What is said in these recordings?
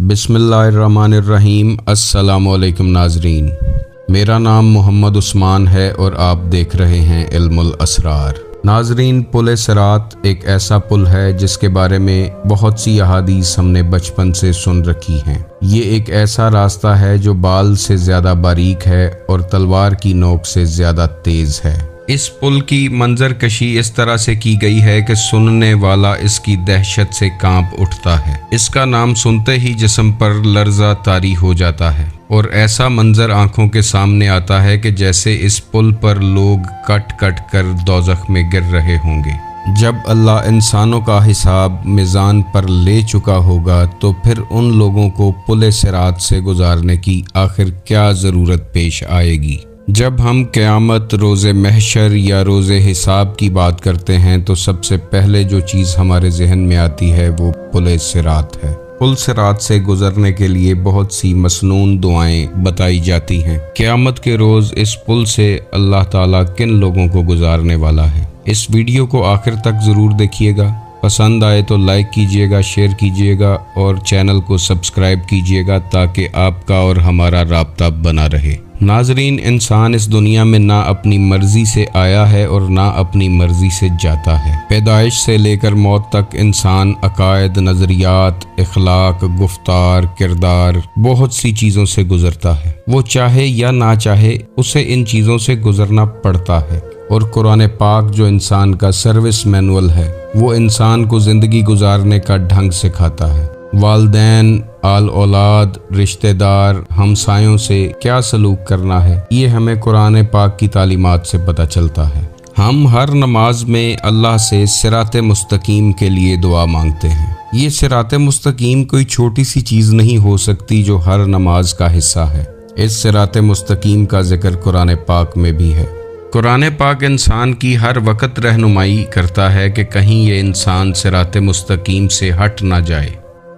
बिस्मिल्लाहिर्रहमानिर्रहीम। अस्सलामुअलैकुम नाजरीन, मेरा नाम मोहम्मद उस्मान है और आप देख रहे हैं इल्मुल असरार। नाजरीन, पुल सिरात एक ऐसा पुल है जिसके बारे में बहुत सी अहादीस हमने बचपन से सुन रखी हैं। ये एक ऐसा रास्ता है जो बाल से ज़्यादा बारीक है और तलवार की नोक से ज़्यादा तेज़ है। इस पुल की मंजर कशी इस तरह से की गई है कि सुनने वाला इसकी दहशत से कांप उठता है। इसका नाम सुनते ही जिस्म पर लर्जा तारी हो जाता है और ऐसा मंजर आंखों के सामने आता है कि जैसे इस पुल पर लोग कट कट कर दोज़ख में गिर रहे होंगे। जब अल्लाह इंसानों का हिसाब मिज़ान पर ले चुका होगा तो फिर उन लोगों को पुल सिरात से गुजारने की आखिर क्या ज़रूरत पेश आएगी। जब हम क़यामत, रोज़े महशर या रोज़े हिसाब की बात करते हैं तो सबसे पहले जो चीज़ हमारे जहन में आती है वो पुल सिरात है। पुल सिरात से गुज़रने के लिए बहुत सी मसनून दुआएं बताई जाती हैं। क़यामत के रोज़ इस पुल से अल्लाह ताला किन लोगों को गुजारने वाला है। इस वीडियो को आखिर तक ज़रूर देखिएगा। पसंद आए तो लाइक कीजिएगा, शेयर कीजिएगा और चैनल को सब्सक्राइब कीजिएगा ताकि आपका और हमारा राब्ता बना रहे। नाजरीन, इंसान इस दुनिया में ना अपनी मर्जी से आया है और ना अपनी मर्जी से जाता है। पैदाइश से लेकर मौत तक इंसान अकायद, नज़रियात, इखलाक, गुफ्तार, किरदार बहुत सी चीज़ों से गुजरता है। वो चाहे या ना चाहे उसे इन चीज़ों से गुजरना पड़ता है। और कुरान पाक जो इंसान का सर्विस मैनुअल है वो इंसान को ज़िंदगी गुजारने का ढंग सिखाता है। वालिदैन, आल औलाद, रिश्तेदार, हमसायों से क्या सलूक करना है ये हमें कुरान पाक की तालीमात से पता चलता है। हम हर नमाज में अल्लाह से सिराते मुस्तकीम के लिए दुआ मांगते हैं। ये सिराते मुस्तकीम कोई छोटी सी चीज़ नहीं हो सकती जो हर नमाज का हिस्सा है। इस सिराते मुस्तकीम का जिक्र कुरान पाक में भी है। कुरान पाक इंसान की हर वक्त रहनुमाई करता है कि कहीं ये इंसान सिराते मुस्तकीम से हट ना जाए।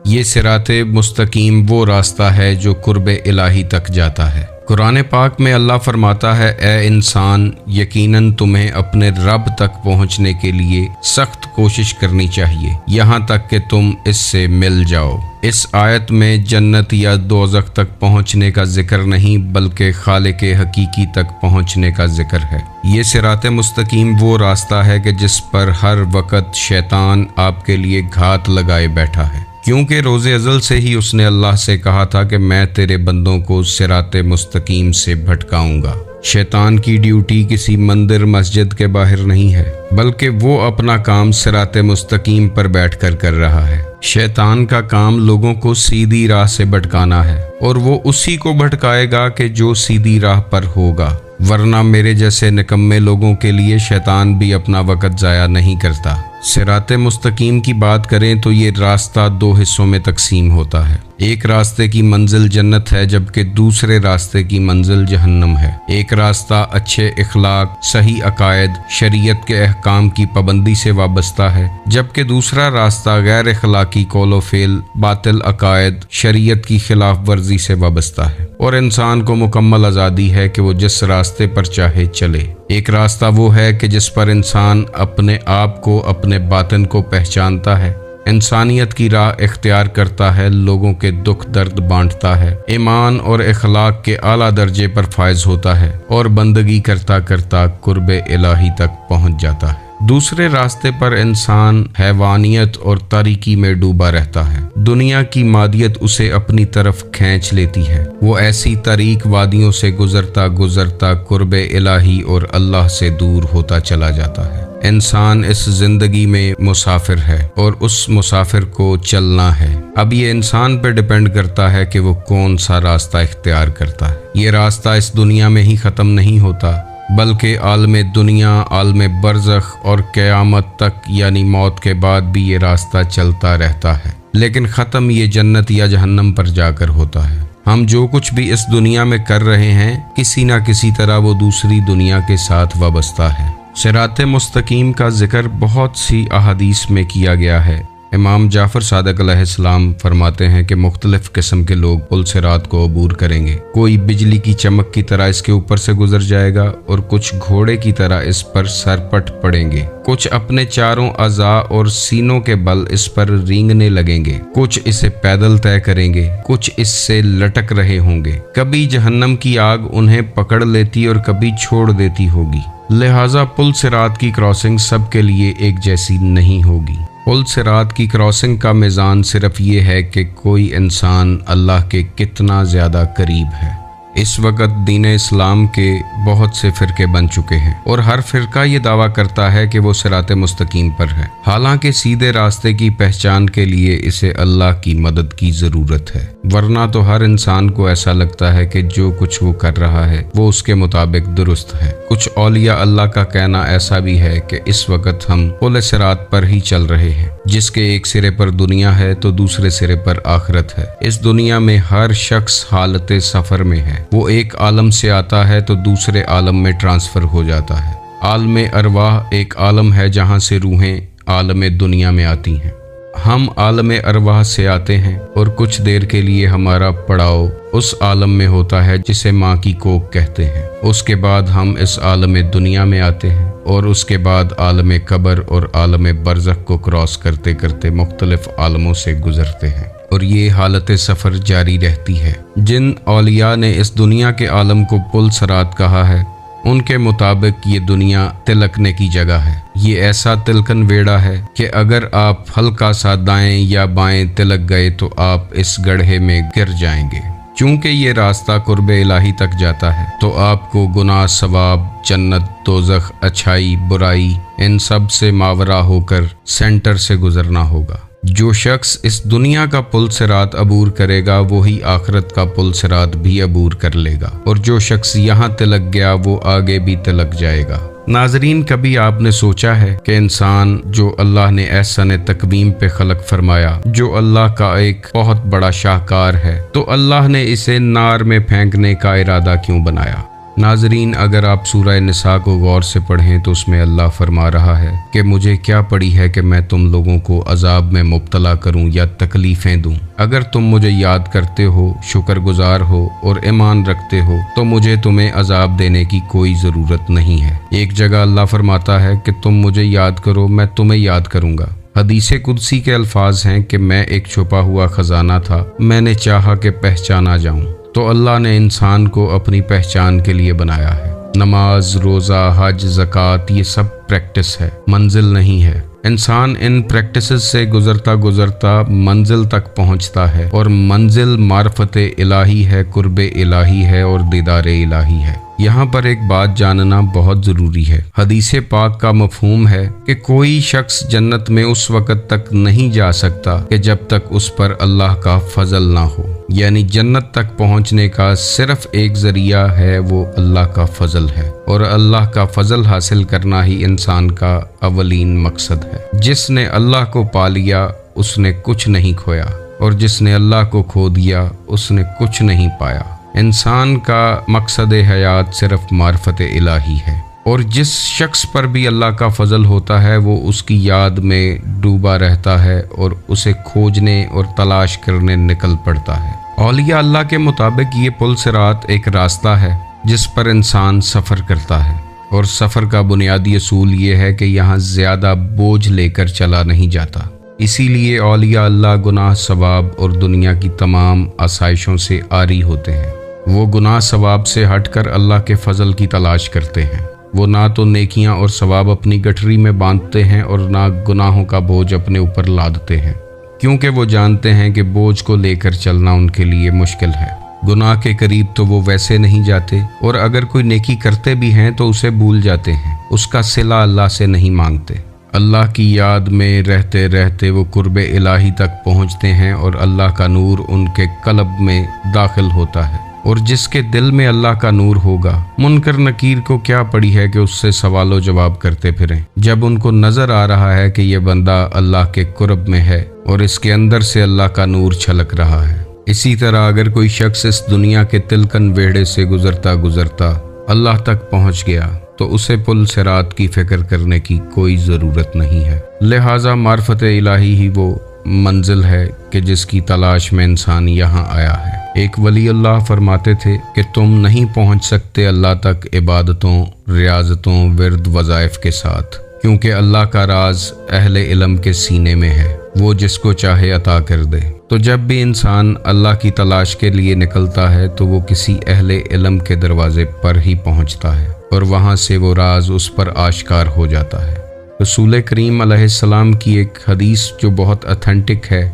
ये सिराते मुस्तकीम वो रास्ता है जो कुर्बे इलाही तक जाता है। कुरान पाक में अल्लाह फरमाता है, ए इंसान, यकीनन तुम्हें अपने रब तक पहुँचने के लिए सख्त कोशिश करनी चाहिए यहाँ तक कि तुम इससे मिल जाओ। इस आयत में जन्नत या दोज़ख तक पहुँचने का जिक्र नहीं बल्कि खालिक हकीकी तक पहुँचने का जिक्र है। ये सिराते मुस्तकीम वो रास्ता है कि जिस पर हर वक्त शैतान आपके लिए घात लगाए बैठा है, क्योंकि रोज़े अज़ल से ही उसने अल्लाह से कहा था कि मैं तेरे बंदों को सिराते मुस्तकीम से भटकाऊंगा। शैतान की ड्यूटी किसी मंदिर मस्जिद के बाहर नहीं है बल्कि वो अपना काम सिराते मुस्तकीम पर बैठकर कर रहा है। शैतान का काम लोगों को सीधी राह से भटकाना है और वो उसी को भटकाएगा कि जो सीधी राह पर होगा, वरना मेरे जैसे निकम्मे लोगों के लिए शैतान भी अपना वक़्त ज़ाया नहीं करता। सिराते मुस्तकीम की बात करें तो ये रास्ता दो हिस्सों में तकसीम होता है। एक रास्ते की मंजिल जन्नत है जबकि दूसरे रास्ते की मंजिल जहन्नम है। एक रास्ता अच्छे इखलाक, सही अकायद, शरीयत के अहकाम की पाबंदी से वाबस्ता है जबकि दूसरा रास्ता गैर इखलाकी कौलो फेल, बातिल अकायद, शरीयत की खिलाफ वर्जी से वाबस्ता है और इंसान को मुकम्मल आज़ादी है कि वो जिस रास्ते पर चाहे चले। एक रास्ता वो है कि जिस पर इंसान अपने आप को, अपने बातिन को पहचानता है, इंसानियत की राह इख्तियार करता है, लोगों के दुख दर्द बांटता है, ईमान और इखलाक के आला दर्जे पर फायज होता है और बंदगी करता करता कुर्बे इलाही तक पहुंच जाता है। दूसरे रास्ते पर इंसान हैवानियत और तारीकी में डूबा रहता है। दुनिया की मादियत उसे अपनी तरफ खींच लेती है। वो ऐसी तारीक वादियों से गुजरता गुजरता कुर्बे इलाही और अल्लाह से दूर होता चला जाता है। इंसान इस जिंदगी में मुसाफिर है और उस मुसाफिर को चलना है। अब ये इंसान पर डिपेंड करता है कि वो कौन सा रास्ता इख्तियार करता है। ये रास्ता इस दुनिया में ही ख़त्म नहीं होता बल्कि आलमे दुनिया, आलमे बरज़ख और क़यामत तक यानी मौत के बाद भी ये रास्ता चलता रहता है, लेकिन ख़त्म ये जन्नत या जहन्नम पर जाकर होता है। हम जो कुछ भी इस दुनिया में कर रहे हैं किसी ना किसी तरह वो दूसरी दुनिया के साथ वाबस्ता है। सिराते मुस्तकीम का जिक्र बहुत सी अहादीस में किया गया है। इमाम जाफर सादिक अलैहिस्सलाम फरमाते हैं कि मुख्तलिफ किस्म के लोग पुल सिरात को अबूर करेंगे। कोई बिजली की चमक की तरह इसके ऊपर से गुजर जाएगा और कुछ घोड़े की तरह इस पर सरपट पड़ेंगे। कुछ अपने चारों अज़ा और सीनों के बल इस पर रेंगने लगेंगे। कुछ इसे पैदल तय करेंगे, कुछ इससे लटक रहे होंगे। कभी जहन्नम की आग उन्हें पकड़ लेती और कभी छोड़ देती होगी। लिहाजा पुल सिरात की क्रॉसिंग सबके लिए एक जैसी नहीं होगी। पुल सिरात की क्रॉसिंग का मीज़ान सिर्फ ये है कि कोई इंसान अल्लाह के कितना ज़्यादा करीब है। इस वक्त दीन इस्लाम के बहुत से फ़िरके बन चुके हैं और हर फ़िरका ये दावा करता है कि वो सिराते मुस्तकीम पर है। हालांकि सीधे रास्ते की पहचान के लिए इसे अल्लाह की मदद की ज़रूरत है, वरना तो हर इंसान को ऐसा लगता है कि जो कुछ वो कर रहा है वो उसके मुताबिक दुरुस्त है। कुछ औलिया अल्लाह का कहना ऐसा भी है कि इस वक्त हम पुल सिरात पर ही चल रहे हैं, जिसके एक सिरे पर दुनिया है तो दूसरे सिरे पर आखिरत है। इस दुनिया में हर शख्स हालत सफ़र में है। वो एक आलम से आता है तो दूसरे आलम में ट्रांसफ़र हो जाता है। आलम अरवाह एक आलम है जहाँ से रूहें आलम दुनिया में आती हैं। हम आलम अरवाह से आते हैं और कुछ देर के लिए हमारा पड़ाव उस आलम में होता है जिसे माँ की कोख कहते हैं। उसके बाद हम इस आलम दुनिया में आते हैं और उसके बाद आलम कब्र और आलम बरज़ख को क्रॉस करते करते मुख्तलिफ आलमों से गुजरते हैं और ये हालत सफ़र जारी रहती है। जिन औलिया ने इस दुनिया के आलम को पुल सिरात कहा है, उनके मुताबिक ये दुनिया तिलकने की जगह है। ये ऐसा तिलकन वेड़ा है कि अगर आप हल्का सा दाएं या बाएं तिलक गए तो आप इस गड्ढे में गिर जाएंगे। चूंकि ये रास्ता कुर्बे इलाही तक जाता है तो आपको गुनाह, सवाब, जन्नत, दोज़ख, अच्छाई, बुराई, इन सब से मावरा होकर सेंटर से गुजरना होगा। जो शख्स इस दुनिया का पुल सिरात अबूर करेगा वही आखिरत का पुल सिरात भी अबूर कर लेगा, और जो शख्स यहाँ तिलक गया वो आगे भी तिलक जाएगा। नाजरीन, कभी आपने सोचा है कि इंसान जो अल्लाह ने एहसान तकवीम पे खलक फरमाया, जो अल्लाह का एक बहुत बड़ा शाहकार है, तो अल्लाह ने इसे नार में फेंकने का इरादा क्यों बनाया? नाजरीन, अगर आप सूरह निसा को गौर से पढ़ें तो उसमें अल्लाह फरमा रहा है कि मुझे क्या पड़ी है कि मैं तुम लोगों को अजाब में मुब्तला करूं या तकलीफ़ें दूं। अगर तुम मुझे याद करते हो, शुक्रगुजार हो और ईमान रखते हो तो मुझे तुम्हें अजाब देने की कोई ज़रूरत नहीं है। एक जगह अल्लाह फरमाता है कि तुम मुझे याद करो, मैं तुम्हें याद करूँगा। हदीसे कुदसी के अल्फाज हैं कि मैं एक छुपा हुआ ख़जाना था, मैंने चाहा कि पहचाना जाऊँ, तो अल्लाह ने इंसान को अपनी पहचान के लिए बनाया है। नमाज, रोज़ा, हज, ज़कात, ये सब प्रैक्टिस है, मंजिल नहीं है। इंसान इन प्रैक्टिसेस से गुजरता गुजरता मंजिल तक पहुंचता है, और मंजिल मार्फत इलाही है, कुर्बे इलाही है और दीदार इलाही है। यहाँ पर एक बात जानना बहुत ज़रूरी है। हदीस पाक का मफहूम है कि कोई शख्स जन्नत में उस वक़्त तक नहीं जा सकता कि जब तक उस पर अल्लाह का फजल ना हो। यानी जन्नत तक पहुँचने का सिर्फ एक ज़रिया है, वो अल्लाह का फजल है, और अल्लाह का फजल हासिल करना ही इंसान का अवलीन मकसद है। जिसने अल्लाह को पा लिया उसने कुछ नहीं खोया, और जिसने अल्लाह को खो दिया उसने कुछ नहीं पाया। इंसान का मकसद हयात सिर्फ मार्फत इलाही है, और जिस शख्स पर भी अल्लाह का फजल होता है वो उसकी याद में डूबा रहता है और उसे खोजने और तलाश करने निकल पड़ता है। औलिया अल्लाह के मुताबिक ये पुल सिरात एक रास्ता है जिस पर इंसान सफ़र करता है, और सफ़र का बुनियादी असूल ये है कि यहाँ ज़्यादा बोझ लेकर चला नहीं जाता। इसीलिए औलिया अल्लाह गुनाह, सवाब और दुनिया की तमाम आसाइशों से आरी होते हैं। वो गुनाह सवाब से हटकर अल्लाह के फजल की तलाश करते हैं। वो ना तो नेकियां और सवाब अपनी गठरी में बांधते हैं और ना गुनाहों का बोझ अपने ऊपर लादते हैं, क्योंकि वो जानते हैं कि बोझ को लेकर चलना उनके लिए मुश्किल है। गुनाह के करीब तो वो वैसे नहीं जाते, और अगर कोई नेकी करते भी हैं तो उसे भूल जाते हैं, उसका सिला अल्लाह से नहीं मांगते। अल्लाह की याद में रहते रहते वो कुर्बे इलाही तक पहुँचते हैं और अल्लाह का नूर उनके कल्ब में दाखिल होता है। और जिसके दिल में अल्लाह का नूर होगा, मुनकर नकीर को क्या पड़ी है कि उससे सवालो जवाब करते फिरें, जब उनको नजर आ रहा है कि ये बंदा अल्लाह के कुर्ब में है और इसके अंदर से अल्लाह का नूर छलक रहा है। इसी तरह अगर कोई शख्स इस दुनिया के तिलकन वेड़े से गुजरता गुजरता अल्लाह तक पहुँच गया تو اسے پل صراط کی فکر کرنے کی کوئی ضرورت نہیں ہے۔ لہٰذا معرفت الہی ہی وہ منزل ہے کہ جس کی تلاش میں انسان یہاں آیا ہے۔ ایک ولی اللہ فرماتے تھے کہ تم نہیں پہنچ سکتے اللہ تک عبادتوں، ریاضتوں، ورد، وظائف کے ساتھ، کیونکہ اللہ کا راز اہل علم کے سینے میں ہے، وہ جس کو چاہے عطا کر دے۔ تو جب بھی انسان اللہ کی تلاش کے لیے نکلتا ہے تو وہ کسی اہل علم کے دروازے پر ہی پہنچتا ہے اور وہاں سے وہ راز اس پر آشکار ہو جاتا ہے۔ رسول کریم علیہ السلام کی ایک حدیث جو بہت اتھینٹک ہے،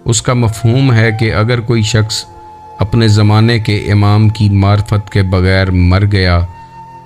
اس کا مفہوم ہے کہ اگر کوئی شخص اپنے زمانے کے امام کی معرفت کے بغیر مر گیا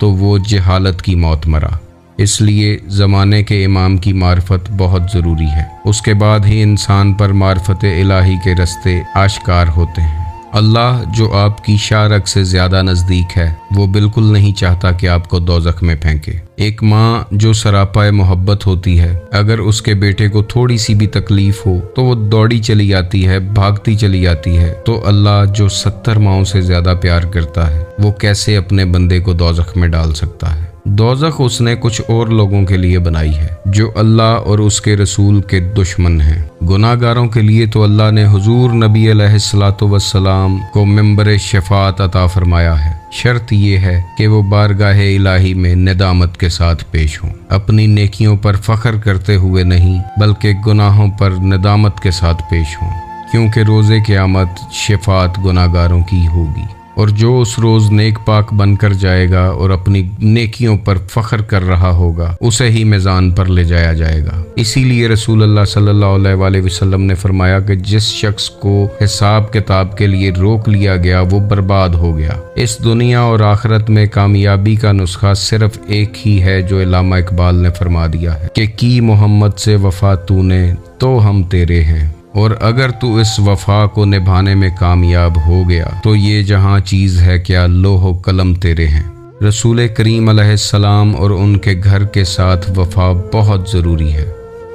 تو وہ جہالت کی موت مرا۔ اس لیے زمانے کے امام کی معرفت بہت ضروری ہے، اس کے بعد ہی انسان پر معرفت الہی کے رستے آشکار ہوتے ہیں۔ اللہ جو آپ کی شارک سے زیادہ نزدیک ہے، وہ بالکل نہیں چاہتا کہ آپ کو دوزخ میں پھینکے۔ ایک ماں جو سراپا محبت ہوتی ہے، اگر اس کے بیٹے کو تھوڑی سی بھی تکلیف ہو تو وہ دوڑی چلی آتی ہے، بھاگتی چلی آتی ہے، تو اللہ جو 70 ماؤں سے زیادہ پیار کرتا ہے، وہ کیسے اپنے بندے کو دوزخ میں ڈال سکتا ہے؟ دوزخ اس نے کچھ اور لوگوں کے لیے بنائی ہے جو اللہ اور اس کے رسول کے دشمن ہیں۔ گناہ گاروں کے لیے تو اللہ نے حضور نبی علیہ الصلاۃ والسلام کو منبر شفاعت عطا فرمایا ہے۔ شرط یہ ہے کہ وہ بارگاہ الہی میں ندامت کے ساتھ پیش ہوں، اپنی نیکیوں پر فخر کرتے ہوئے نہیں بلکہ گناہوں پر ندامت کے ساتھ پیش ہوں، کیونکہ روز قیامت شفاعت گناہ گاروں کی ہوگی، اور جو اس روز نیک پاک بن کر جائے گا اور اپنی نیکیوں پر فخر کر رہا ہوگا، اسے ہی میزان پر لے جایا جائے گا۔ اسی لیے رسول اللہ صلی اللہ علیہ وآلہ وسلم نے فرمایا کہ جس شخص کو حساب کتاب کے لیے روک لیا گیا وہ برباد ہو گیا۔ اس دنیا اور آخرت میں کامیابی کا نسخہ صرف ایک ہی ہے جو علامہ اقبال نے فرما دیا ہے کہ کی محمد سے وفا تو نے تو ہم تیرے ہیں، اور اگر تو اس وفا کو نبھانے میں کامیاب ہو گیا تو یہ جہاں چیز ہے کیا لوح و قلم تیرے ہیں۔ رسول کریم علیہ السلام اور ان کے گھر کے ساتھ وفا بہت ضروری ہے۔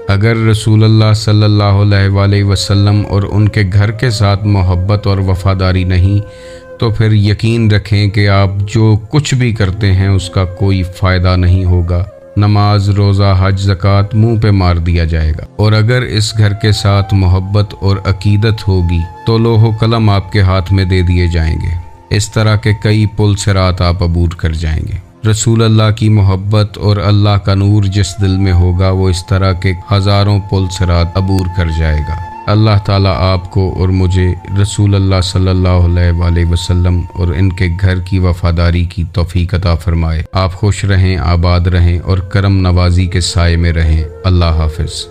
اگر رسول اللہ صلی اللہ علیہ وآلہ وسلم اور ان کے گھر کے ساتھ محبت اور وفاداری نہیں تو پھر یقین رکھیں کہ آپ جو کچھ بھی کرتے ہیں اس کا کوئی فائدہ نہیں ہوگا۔ نماز، روزہ، حج، زکوٰۃ منہ پہ مار دیا جائے گا، اور اگر اس گھر کے ساتھ محبت اور عقیدت ہوگی تو لوح و قلم آپ کے ہاتھ میں دے دیے جائیں گے۔ اس طرح کے کئی پل صراط آپ عبور کر جائیں گے۔ رسول اللہ کی محبت اور اللہ کا نور جس دل میں ہوگا وہ اس طرح کے ہزاروں پل صراط عبور کر جائے گا۔ اللہ تعالیٰ آپ کو اور مجھے رسول اللہ صلی اللہ علیہ وآلہ وسلم اور ان کے گھر کی وفاداری کی توفیق عطا فرمائے۔ آپ خوش رہیں، آباد رہیں اور کرم نوازی کے سائے میں رہیں۔ اللہ حافظ۔